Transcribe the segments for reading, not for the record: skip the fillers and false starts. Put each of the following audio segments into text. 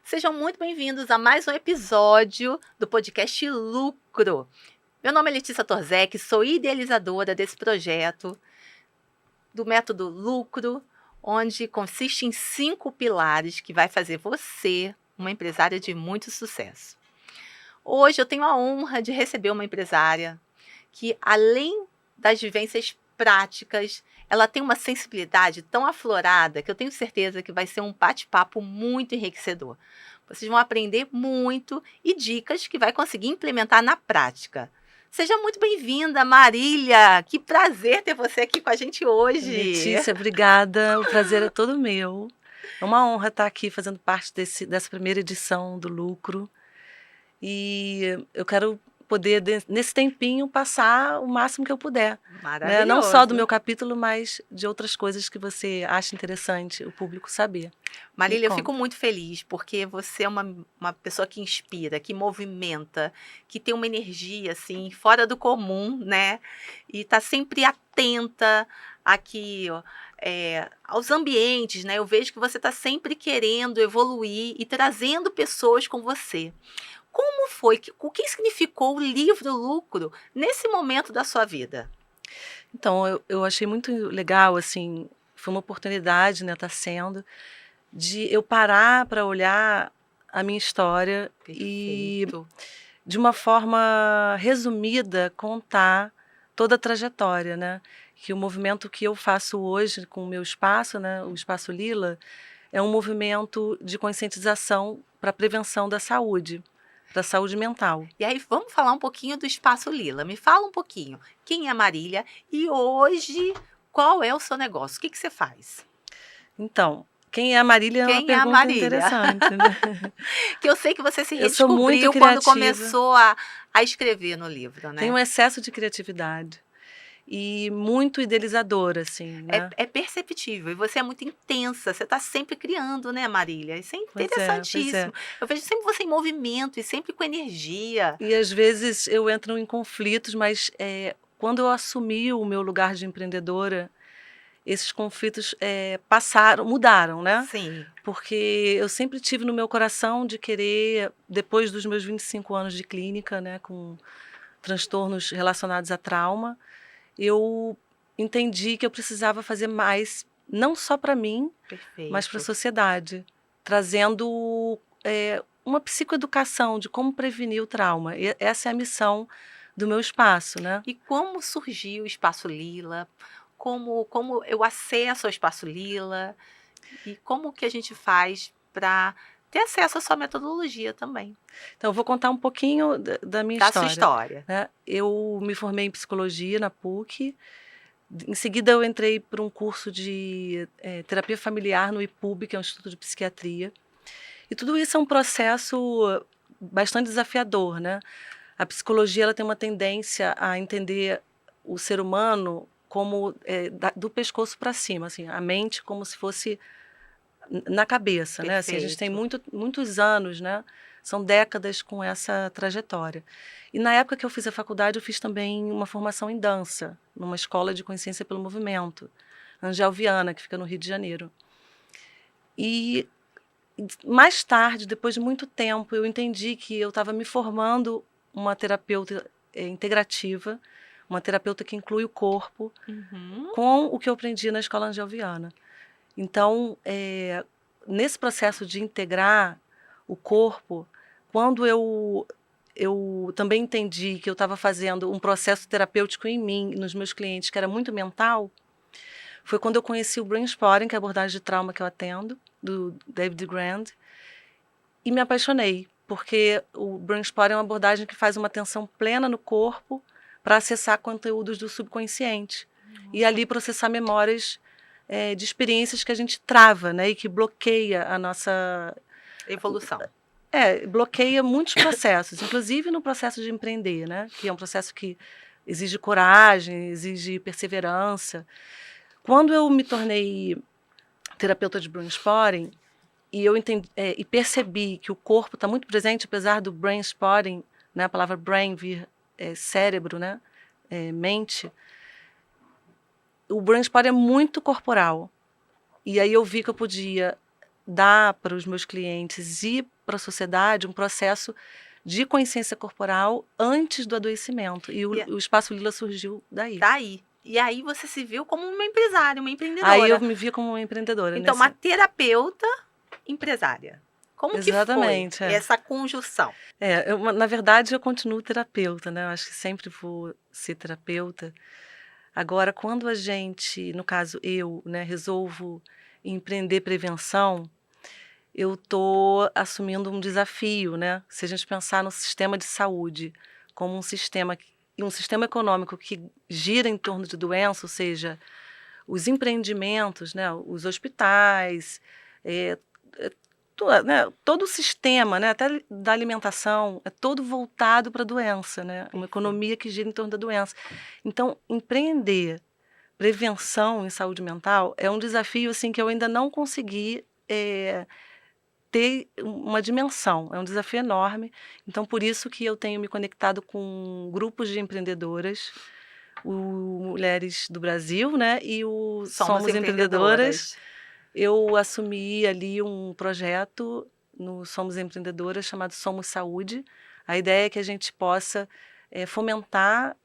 Sejam muito bem-vindos a mais um episódio do podcast Lucro. Meu nome é Letícia Torzek, sou idealizadora desse projeto do método Lucro, onde consiste em 5 pilares que vai fazer você uma empresária de muito sucesso. Hoje eu tenho a honra de receber uma empresária que, além das vivências práticas, ela tem uma sensibilidade tão aflorada que eu tenho certeza que vai ser um bate-papo muito enriquecedor. Vocês vão aprender muito e dicas que vai conseguir implementar na prática. Seja muito bem-vinda, Marília! Que prazer ter você aqui com a gente hoje. Letícia, obrigada. O prazer é todo meu. É uma honra estar aqui fazendo parte dessa primeira edição do Lucro. E eu quero poder, nesse tempinho, passar o máximo que eu puder. Né? Não só do meu capítulo, mas de outras coisas que você acha interessante o público saber. Marília, eu fico muito feliz porque você é uma pessoa que inspira, que movimenta, que tem uma energia assim fora do comum, né? E está sempre atenta aqui, ó, aos ambientes, né? Eu vejo que você está sempre querendo evoluir e trazendo pessoas com você. Como foi? O que significou o livro Lucro nesse momento da sua vida? Então, eu achei muito legal, assim, foi uma oportunidade, né, tá sendo, de eu parar para olhar a minha história e, Perfeito. de uma forma resumida, contar toda a trajetória, né? Que o movimento que eu faço hoje com o meu espaço, né, o Espaço Lila, é um movimento de conscientização para a prevenção da saúde, para a saúde mental. E aí vamos falar um pouquinho do Espaço Lila. Me fala um pouquinho. Quem é a Marília e hoje qual é o seu negócio? O que você faz? Então, quem é a Marília é uma Quem é a pergunta Marília? interessante, né? Que eu sei que você se Eu sou muito redescobriu quando criativa, começou a escrever no livro, tenho né? um excesso de criatividade e muito idealizadora, assim, né? É perceptível. E você é muito intensa. Você está sempre criando, né, Marília? Isso é Pois é. interessantíssimo. Eu vejo sempre você em movimento e sempre com energia. E às vezes eu entro em conflitos, mas quando eu assumi o meu lugar de empreendedora, esses conflitos passaram, mudaram, né? Sim. Porque eu sempre tive no meu coração de querer, depois dos meus 25 anos de clínica, né, com transtornos relacionados a trauma, eu entendi que eu precisava fazer mais, não só para mim, mas para a Perfeito. sociedade, trazendo uma psicoeducação de como prevenir o trauma. E essa é a missão do meu espaço, né? E como surgiu o Espaço Lila? Como eu acesso ao Espaço Lila? E como que a gente faz para ter acesso à sua metodologia também? Então, eu vou contar um pouquinho da minha Da sua história. história. Né? Eu me formei em psicologia na PUC. Em seguida, eu entrei para um curso de terapia familiar no IPUB, que é um Instituto de Psiquiatria. E tudo isso é um processo bastante desafiador, né? A psicologia ela tem uma tendência a entender o ser humano como do pescoço para cima, assim, a mente como se fosse na cabeça, né? Assim, a gente tem Perfeito. muitos anos, né? São décadas com essa trajetória. E na época que eu fiz a faculdade, eu fiz também uma formação em dança, numa escola de consciência pelo movimento, Angel Viana, que fica no Rio de Janeiro. E mais tarde, depois de muito tempo, eu entendi que eu estava me formando uma terapeuta integrativa, uma terapeuta que inclui o corpo, com o que eu aprendi na escola Angel Viana. Então, nesse processo de integrar o corpo, quando eu também entendi que eu estava fazendo um processo terapêutico em mim, nos meus clientes, que era muito mental, foi quando eu conheci o Brain Spotting, que é a abordagem de trauma que eu atendo, do David Grand, e me apaixonei, porque o Brain Spotting é uma abordagem que faz uma atenção plena no corpo para acessar conteúdos do subconsciente e ali processar memórias de experiências que a gente trava, né, e que bloqueia a nossa Evolução. Bloqueia muitos processos, inclusive no processo de empreender, né, que é um processo que exige coragem, exige perseverança. Quando eu me tornei terapeuta de Brain Spotting, e eu entendi, e percebi que o corpo está muito presente, apesar do brain spotting, né, a palavra brain vir cérebro, né, mente, o brain spotting é muito corporal. E aí eu vi que eu podia dar para os meus clientes e para a sociedade um processo de consciência corporal antes do adoecimento. E E o Espaço Lila surgiu daí. daí. E aí você se viu como uma empresária, uma Aí eu empreendedora. me vi como uma empreendedora Então, uma nesse. terapeuta empresária. Como que foi Exatamente, é. essa conjunção? Na verdade, eu continuo terapeuta, né? Eu acho que sempre vou ser terapeuta. Agora, quando a gente, no caso eu, né, resolvo empreender prevenção, eu estou assumindo um desafio, né? Se a gente pensar no sistema de saúde como um sistema econômico que gira em torno de doença, ou seja, os empreendimentos, né, os hospitais, é, né, todo o sistema, né, até da alimentação, é todo voltado para a doença, né? Uma Perfeito. economia que gira em torno da doença. Então, empreender prevenção em saúde mental é um desafio assim que eu ainda não consegui ter uma dimensão. É um desafio enorme. Então, por isso que eu tenho me conectado com grupos de empreendedoras, o Mulheres do Brasil, né, e o Somos Somos Empreendedoras. empreendedoras. Eu assumi ali um projeto no Somos Empreendedoras chamado Somos Saúde. A ideia é que a gente possa fomentar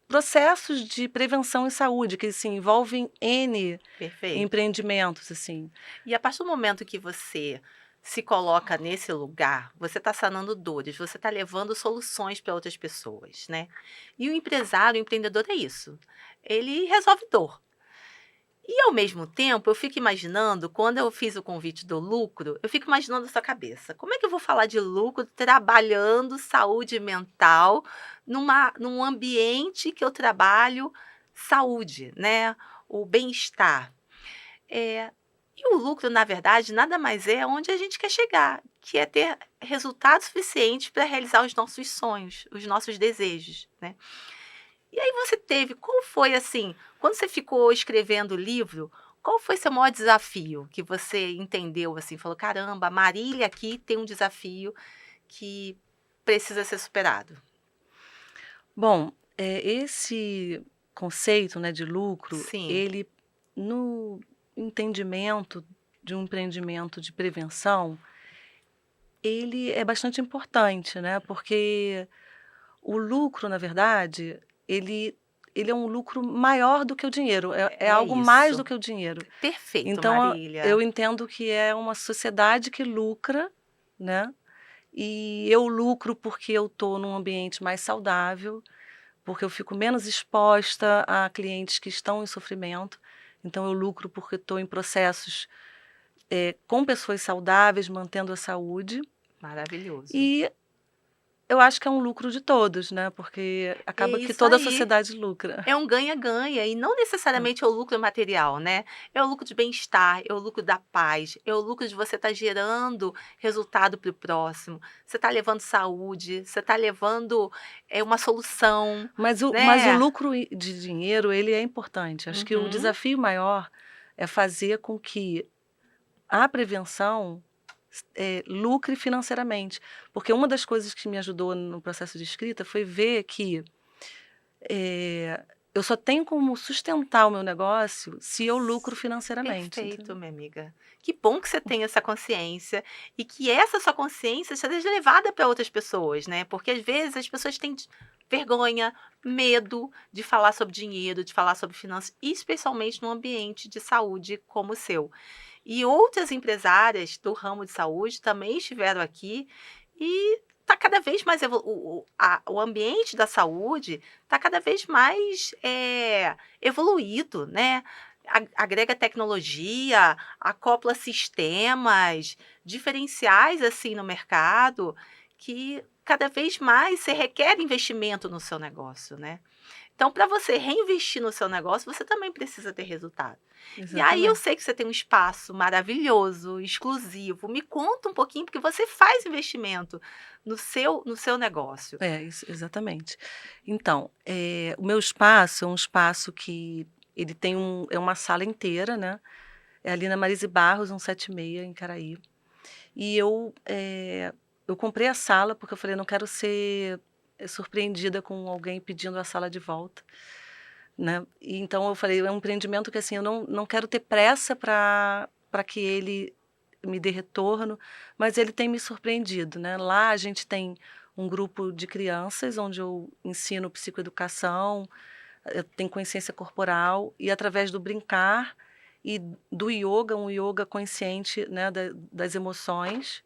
processos de prevenção em saúde, que assim, envolvem N Perfeito. empreendimentos, assim. E a partir do momento que você se coloca nesse lugar, você está sanando dores, você está levando soluções para outras pessoas, né? E o empresário, o empreendedor é isso. Ele resolve dor. E ao mesmo tempo, eu fico imaginando, quando eu fiz o convite do lucro, eu fico imaginando a sua cabeça. Como é que eu vou falar de lucro trabalhando saúde mental num ambiente que eu trabalho saúde, né? O bem-estar. É, e o lucro, na verdade, nada mais é onde a gente quer chegar, que é ter resultados suficientes para realizar os nossos sonhos, os nossos desejos, né? E aí qual foi assim, quando você ficou escrevendo o livro, qual foi seu maior desafio que você entendeu assim, falou: "Caramba, a Marília aqui tem um desafio que precisa ser superado"? Bom, esse conceito, né, de lucro, Sim, ele, no entendimento de um empreendimento de prevenção, ele é bastante importante, né, porque o lucro, na verdade, ele é um lucro maior do que o dinheiro, é é algo mais do isso. que o dinheiro. Perfeito, Então, eu Marília. entendo que é uma sociedade que lucra, né, e eu lucro porque eu estou num ambiente mais saudável, porque eu fico menos exposta a clientes que estão em sofrimento. Então, eu lucro porque estou em processos com pessoas saudáveis, mantendo a saúde. Maravilhoso. E eu acho que é um lucro de todos, né? Porque É acaba que isso toda a aí. sociedade lucra. É um ganha-ganha e não necessariamente é o lucro material, né. É o lucro de bem-estar, é o lucro da paz, é o lucro de você estar gerando resultado para o próximo. Você está levando saúde, você está levando, uma solução, Mas o né. lucro de dinheiro, ele é importante. Acho que o Uhum. desafio maior é fazer com que a prevenção lucre financeiramente. Porque uma das coisas que me ajudou no processo de escrita foi ver que eh, eu só tenho como sustentar o meu negócio se eu lucro financeiramente, Perfeito, entendeu? minha amiga. Que bom que você tem essa consciência e que essa sua consciência seja levada para outras pessoas, né, porque às vezes as pessoas têm vergonha, medo de falar sobre dinheiro, de falar sobre finanças, especialmente num ambiente de saúde como o seu. E outras empresárias do ramo de saúde também estiveram aqui e está cada vez mais o ambiente da saúde está cada vez mais, evoluído, né, agrega tecnologia, acopla sistemas, diferenciais, assim, no mercado, que cada vez mais você requer investimento no seu negócio, né. Então, para você reinvestir no seu negócio, você também precisa ter resultado. E aí eu Exatamente. sei que você tem um espaço maravilhoso, exclusivo. Me conta um pouquinho, porque você faz investimento no seu negócio. Exatamente. Então, o meu espaço é um espaço que ele tem é uma sala inteira, né? É ali na Marise Barros, 176, em Caraí. E eu comprei a sala porque eu falei, não quero ser surpreendida com alguém pedindo a sala de volta, né? E então eu falei, é um empreendimento que assim, eu não quero ter pressa para para que ele me dê retorno, mas ele tem me surpreendido, né? Lá a gente tem um grupo de crianças onde eu ensino psicoeducação, eu tenho consciência corporal e através do brincar e do yoga, um yoga consciente, né, das emoções,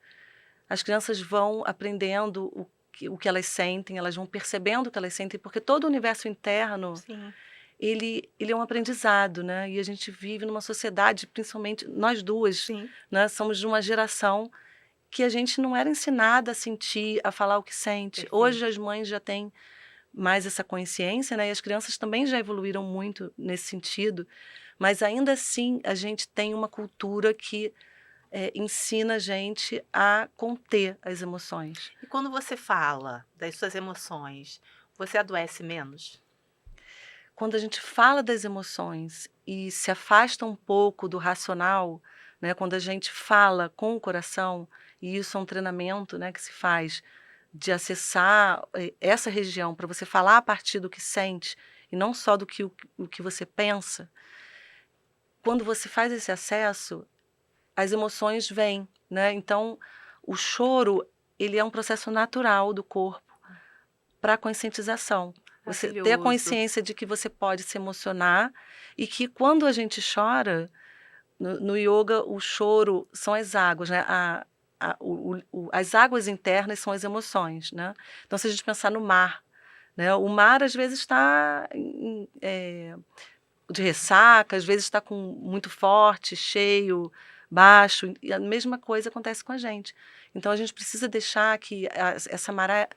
as crianças vão aprendendo o que elas sentem, elas vão percebendo o que elas sentem, porque todo o universo interno, Sim. ele é um aprendizado, né? E a gente vive numa sociedade, principalmente nós duas, Sim. né, somos de uma geração que a gente não era ensinada a sentir, a falar o que sente. Perfeito. Hoje as mães já têm mais essa consciência, né? E as crianças também já evoluíram muito nesse sentido, mas ainda assim a gente tem uma cultura que ensina a gente a conter as emoções. E quando você fala das suas emoções, você adoece menos? Quando a gente fala das emoções e se afasta um pouco do racional, né? Quando a gente fala com o coração, e isso é um treinamento, né, que se faz de acessar essa região para você falar a partir do que sente e não só do que o que você pensa. Quando você faz esse acesso, as emoções vêm, né? Então, o choro, ele é um processo natural do corpo para a conscientização. Você ter a Maravilhoso. consciência de que você pode se emocionar e que quando a gente chora, no yoga, o choro são as águas, né? As águas internas são as emoções, né? Então, se a gente pensar no mar, né? O mar às vezes está de ressaca, às vezes está com muito forte, cheio, baixo, e a mesma coisa acontece com a gente. Então a gente precisa deixar que essa maré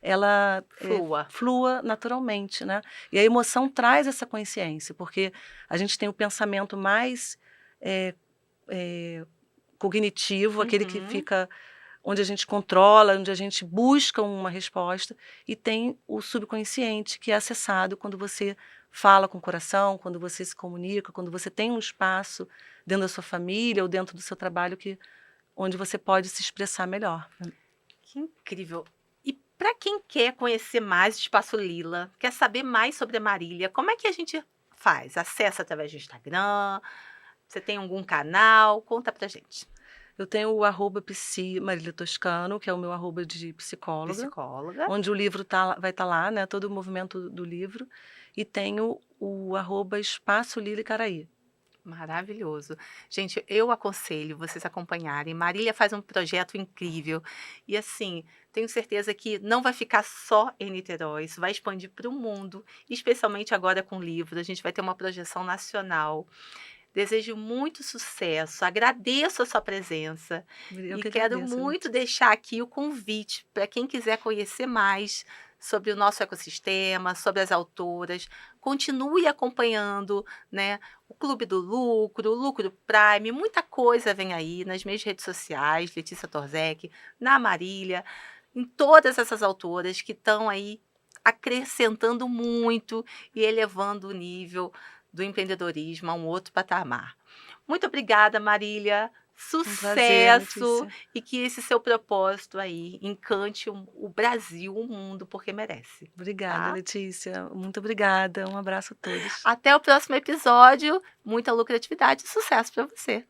ela Flua. flua naturalmente, né? E a emoção traz essa consciência, porque a gente tem o pensamento mais é, cognitivo, aquele que Uhum. fica onde a gente controla, onde a gente busca uma resposta, e tem o subconsciente, que é acessado quando você fala com o coração, quando você se comunica, quando você tem um espaço dentro da sua família ou dentro do seu trabalho onde você pode se expressar melhor. Que incrível. E para quem quer conhecer mais o Espaço Lila, quer saber mais sobre a Marília, como é que a gente faz? Acessa através do Instagram? Você tem algum canal? Conta pra gente. Eu tenho o arroba psi Marília Toscano, que é o meu arroba de psicóloga, Psicóloga. onde o livro vai estar lá, né, todo o movimento do livro, e tenho o arroba Espaço Lila Icaraí. Maravilhoso. Gente, eu aconselho vocês acompanharem. Marília faz um projeto incrível. E assim, tenho certeza que não vai ficar só em Niterói, isso vai expandir para o mundo, especialmente agora com o livro. A gente vai ter uma projeção nacional. Desejo muito sucesso, agradeço a sua presença Eu e que quero agradeço, muito Letícia. deixar aqui o convite para quem quiser conhecer mais sobre o nosso ecossistema, sobre as autoras. Continue acompanhando, né, o Clube do Lucro, o Lucro Prime, muita coisa vem aí nas minhas redes sociais, Letícia Torzek, na Marília, em todas essas autoras que estão aí acrescentando muito e elevando o nível do empreendedorismo a um outro patamar. Muito obrigada, Marília. Um prazer, Sucesso Letícia. e que esse seu propósito aí encante o Brasil, o mundo, porque merece, Obrigada, tá? Letícia. Muito obrigada. Um abraço a todos. Até o próximo episódio. Muita lucratividade e sucesso para você.